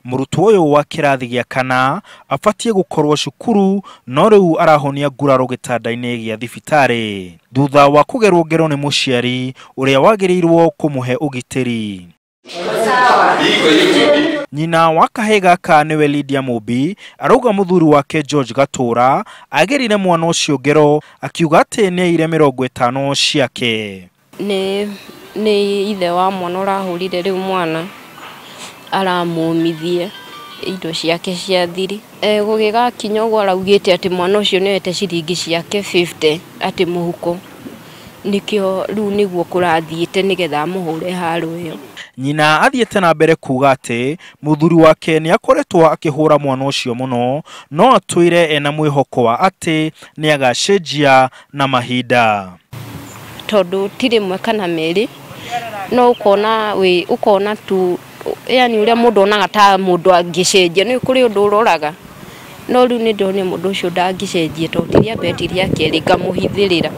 Murutwo uyu wa kirathi gĩa kana afatie gukorwo cukuru no riu arahonia nguraro gitanda-ini gĩa thibitari thutha wa kugerwo ngero ni muciari uria wagirirwo kumuhe ugitiri. Nyina wa kahii gaka niwe Lydia Mubi arauga muthuri wake George Gatura agerire mwana ucio ngero akiuga ati ni ire 50 ciake. Ni ithe wa mwana urahurire riu mwana aramumithie indo ciake cia thiri. Gugigakinya uguo araugite ati mwana ucio niwete ciringi ciake 50 ati muhuko. Nikio riu niguo kurathiite nigetha muhure haru iyo. Nyina athiete na mbere kuga ati muthuri wake ni akoretwo akihura mwana ucio muno no atwire ena mwihoko wa ati ni agacenjia na mahinda. Tondu tiri mwe kana meri no ukona tu yani uria mundu onaga ta mundu angicenjia ni kuri undu uroraga no riu ni ndone mundu ucio ndangicenjia to tiria betiria keringa muhithirira.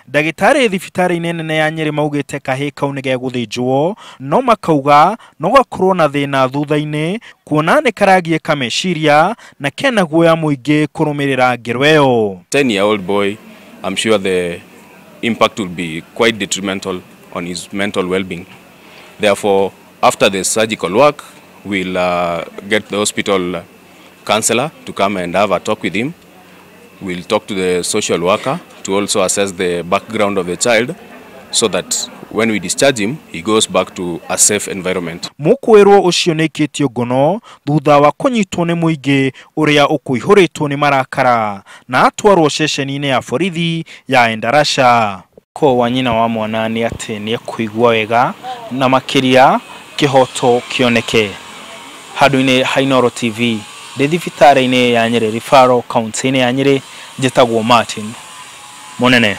Ndagitari thibitari-ini nene ya Nyeri maugite kahii kau nigeguthijwo no makauga no gakorwo na thina thutha-ini kuona ni karagie kameciria na kena guoya muingi kurumirira ngero iyo. 10-year-old boy, I'm sure the impact will be quite detrimental on his mental well-being. Therefore, after the surgical work, we'll get the hospital counselor to come and have a talk with him. We'll talk to the social worker to also assess the background of the child so that when we discharge him, he goes back to a safe environment. Mukwirwo ucio nikitio ngono thutha wa kunyitwo ni muingi uria ukuihuritwo ni marakara na atwarwo ceceni-ini ya borithi ya Endarasha. Ko wa nyina wa mwana ni ati ni kuigwa wega na makiria kihoto kioneke. Handu-ini Hainoro TV thibitari-ini ya Nyeri Rifaro county-ini ya Nyeri njitagwo Martin Munene.